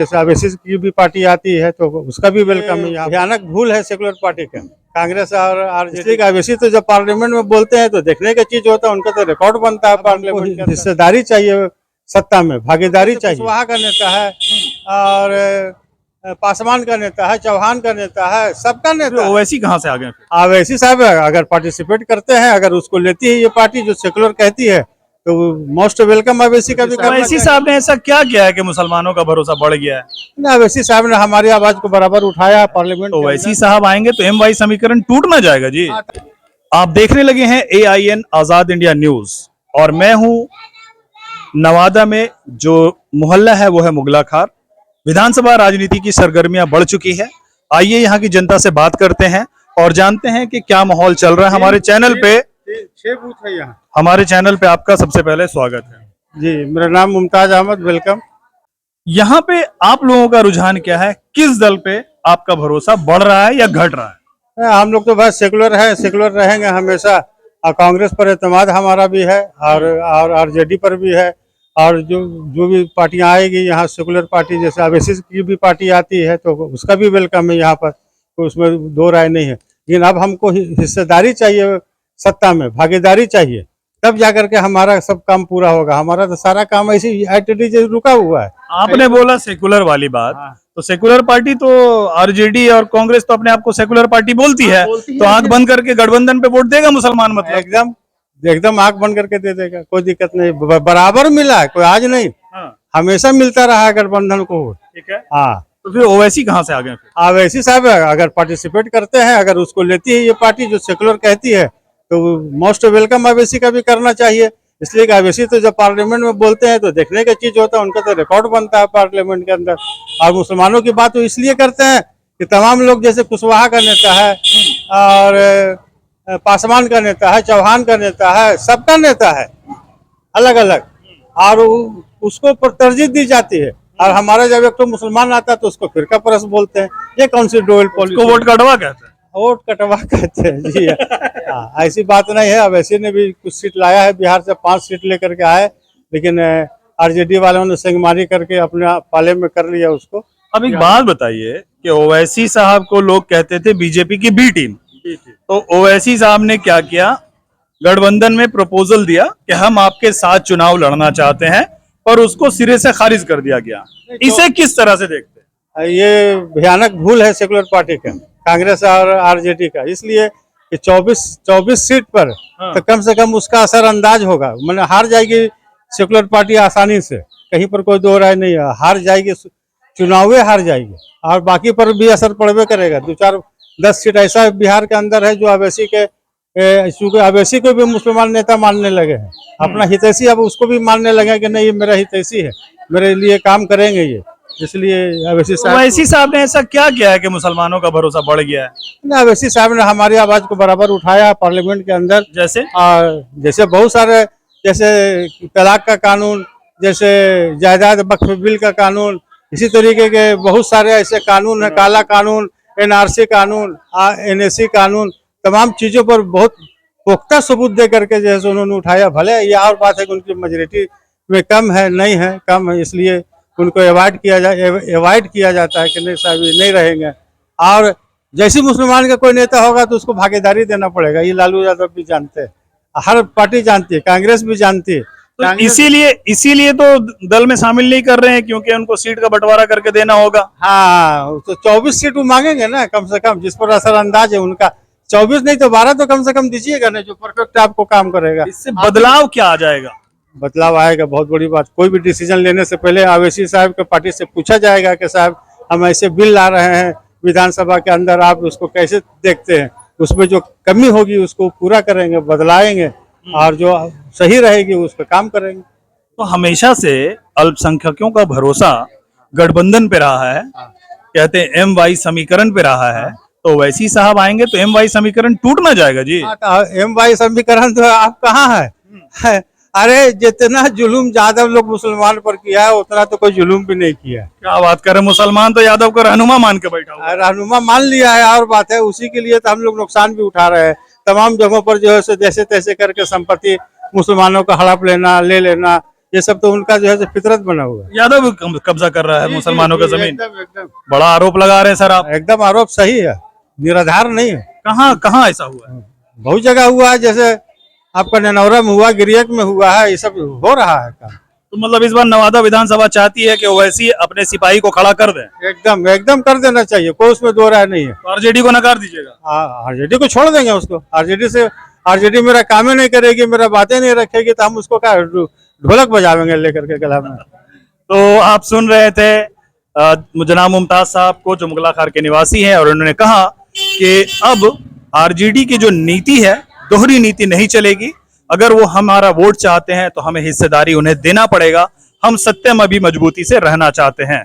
जैसे ओवैसी की भी पार्टी आती है तो उसका भी वेलकम है। यहाँ भयानक भूल है सेकुलर पार्टी का, कांग्रेस और आरजेडी का। ओवैसी तो जब पार्लियामेंट में बोलते हैं तो देखने का चीज होता है, उनका तो रिकॉर्ड बनता है पार्लियामेंट में। हिस्सेदारी चाहिए सत्ता में, भागीदारी चाहिए। कुशवाहा का नेता है और पासवान का नेता है, चौहान का नेता है, सबका नेता है। ओवैसी कहाँ से आ गए? ओवैसी साहब अगर पार्टिसिपेट करते हैं, अगर उसको लेती है ये पार्टी जो सेकुलर कहती है, तो मोस्ट वेलकम ओवैसी का भी करना ओवैसी साहब ने ऐसा क्या किया है कि मुसलमानों का भरोसा बढ़ गया है? चाहिए। ओवैसी साहब ने हमारी आवाज को बराबर उठाया पार्लियामेंट। ओवैसी साहब आएंगे तो MY समीकरण टूट ना जाएगा जी। आप देखने लगे हैं AIN आजाद इंडिया न्यूज और मैं हूं नवादा में। जो मोहल्ला है वो है मुगला खार। विधानसभा राजनीति की सरगर्मियां बढ़ चुकी है। आइए यहाँ की जनता से बात करते हैं और जानते हैं कि क्या माहौल चल रहा है। हमारे चैनल पे 6 बूथ है यहाँ। हमारे चैनल पे आपका सबसे पहले स्वागत है जी। मेरा नाम मुमताज अहमद, वेलकम। यहाँ पे आप लोगों का रुझान क्या है? किस दल पे आपका भरोसा बढ़ रहा है या घट रहा है? हम लोग तो बस सेकुलर है, सेकुलर रहेंगे हमेशा। और कांग्रेस पर एतमाद हमारा भी है और आरजेडी पर भी है। और जो भी पार्टियां आएगी यहाँ सेकुलर पार्टी, जैसे ओवैसी की भी पार्टी आती है तो उसका भी वेलकम है यहाँ पर, तो उसमें दो राय नहीं है। लेकिन अब हमको हिस्सेदारी चाहिए सत्ता में, भागीदारी चाहिए, तब जाकर के हमारा सब काम पूरा होगा। हमारा तो सारा काम ऐसे ITD रुका हुआ है। आपने बोला सेकुलर वाली बात। हाँ। तो सेकुलर पार्टी तो आरजेडी और कांग्रेस तो अपने आप को सेकुलर पार्टी बोलती है, तो आंख बंद करके गठबंधन पे वोट देगा मुसलमान? मतलब एकदम आंख बंद करके दे देगा, कोई दिक्कत नहीं। बराबर मिला है, कोई आज नहीं। हाँ। हमेशा मिलता रहा है गठबंधन को। ठीक है। हाँ। तो फिर ओवैसी कहाँ से आ गए? ओवैसी साहब अगर पार्टिसिपेट करते हैं, अगर उसको लेती है ये पार्टी जो सेकुलर कहती है, तो मोस्ट वेलकम ओवैसी का भी करना चाहिए। इसलिए कि ओवैसी तो जब पार्लियामेंट में बोलते हैं तो देखने का चीज होता है, उनका तो रिकॉर्ड बनता है पार्लियामेंट के अंदर। और मुसलमानों की बात तो इसलिए करते हैं कि तमाम लोग, जैसे कुशवाहा का नेता है और पासवान का नेता है, चौहान का नेता है, सबका नेता है अलग अलग, और उसको तरजीह दी जाती है। और हमारा जब एक तो मुसलमान आता है तो उसको फिरका परस्त बोलते हैं। ये कौन सी डोल पॉलिसी? उसको वोट कटवा कहते हैं। वोट कटवा कहते हैं जी। ऐसी बात नहीं है। ओवैसी ने भी कुछ सीट लाया है, बिहार से 5 सीट लेकर के आए, लेकिन आरजेडी वालों ने सेंगमारी करके अपने पाले में कर लिया उसको। अब एक बात बताइए कि ओवैसी साहब को लोग कहते थे बीजेपी की बी टीम, तो ओवैसी साहब ने क्या किया? गठबंधन में प्रपोजल दिया कि हम आपके साथ चुनाव लड़ना चाहते हैं, और उसको सिरे से खारिज कर दिया गया। इसे किस तरह से देखते हैं? ये भयानक भूल है सेकुलर पार्टी का, कांग्रेस और आरजेडी का। इसलिए कि 24 सीट पर तो कम से कम उसका असर अंदाज होगा। मतलब हार जाएगी सेकुलर पार्टी आसानी से, कहीं पर कोई दो राय नहीं है। हार जाएगी, चुनावें हार जाएगी, और बाकी पर भी असर पड़वे करेगा। 2-4-10 सीट ऐसा बिहार के अंदर है जो ओवैसी के, ओवैसी को भी मुसलमान नेता मानने लगे हैं अपना हितैषी। अब उसको भी मानने लगे कि नहीं, ये मेरा हितैषी है, मेरे लिए काम करेंगे ये। इसलिए ओवैसी साहब ने ऐसा क्या किया है कि मुसलमानों का भरोसा बढ़ गया है? ओवैसी साहब ने हमारी आवाज को बराबर उठाया पार्लियामेंट के अंदर। जैसे बहुत सारे, जैसे तलाक का कानून, जैसे जायदाद वक्फ बिल का कानून, इसी तरीके के बहुत सारे ऐसे कानून है, काला कानून, NRC कानून, NAC कानून, तमाम चीजों पर बहुत पुख्ता सबूत दे करके जैसे उन्होंने उठाया। भले ये और बात है कि उनकी मेजोरिटी में कम है, नहीं है, कम है, इसलिए उनको अवॉइड किया जाता है कि नहीं साहब ये नहीं रहेंगे। और जैसे मुसलमान का कोई नेता होगा तो उसको भागीदारी देना पड़ेगा। ये लालू यादव भी जानते हैं, हर पार्टी जानती है, कांग्रेस भी जानती है। तो इसीलिए तो दल में शामिल नहीं कर रहे हैं, क्योंकि उनको सीट का बंटवारा करके देना होगा। हाँ, तो 24 सीट वो मांगेंगे ना कम से कम, जिस पर असर अंदाज है उनका। 24 नहीं तो 12 तो कम से कम दीजिएगा ना, जो परफेक्ट आपको काम करेगा। इससे बदलाव क्या आ जाएगा? बदलाव आएगा, बहुत बड़ी बात। कोई भी डिसीजन लेने से पहले ओवैसी साहब के पार्टी से पूछा जाएगा कि साहब हम ऐसे बिल ला रहे हैं विधानसभा के अंदर, आप उसको कैसे देखते हैं? उसमें जो कमी होगी उसको पूरा करेंगे, बदलाएंगे, और जो सही रहेगी उस पर काम करेंगे। तो हमेशा से अल्पसंख्यकों का भरोसा गठबंधन पे रहा है, कहते हैं MY समीकरण पे रहा है। तो ओवैसी साहब आएंगे तो MY समीकरण टूट ना जाएगा जी। MY समीकरण तो आप कहाँ है? अरे जितना जुलूम यादव लोग मुसलमान पर किया है उतना तो कोई जुलूम भी नहीं किया। क्या बात कर रहे, मुसलमान तो यादव को रहनुमा मान के बैठा हुआ है। रहनुमा मान लिया है, और बात है, उसी के लिए तो हम लोग नुकसान भी उठा रहे हैं। तमाम जगहों पर जो है जैसे तैसे करके संपत्ति मुसलमानों का हड़प लेना, ले लेना, ये सब तो उनका जो है फितरत बना हुआ है। यादव कब्जा कर रहा है मुसलमानों का जमीन, एकदम एकदम बड़ा आरोप लगा रहे हैं सर आप। एकदम आरोप सही है, निराधार नहीं है। कहाँ कहाँ ऐसा हुआ है? बहुत जगह हुआ है, जैसे आपका ननौरा में हुआ, गिरियक में हुआ है, ये सब हो रहा है काम। तो मतलब इस बार नवादा विधानसभा चाहती है कि ओवैसी अपने सिपाही को खड़ा कर दें, एकदम एकदम कर देना चाहिए, कोई उसमें दो राय नहीं है। तो आरजेडी को नकार दीजिएगा। आरजेडी को छोड़ देंगे उसको। आरजेडी मेरा काम ही नहीं करेगी, मेरा बातें नहीं रखेगी, तो हम उसको क्या ढोलक बजावेंगे लेकर के गला में। तो आप सुन रहे थे जनाब मुमताज साहब को, जो मुगला खार के निवासी हैं, और उन्होंने कहा कि अब आरजेडी की जो नीति है, दोहरी नीति नहीं चलेगी। अगर वो हमारा वोट चाहते हैं तो हमें हिस्सेदारी उन्हें देना पड़ेगा। हम सत्य में भी मजबूती से रहना चाहते हैं।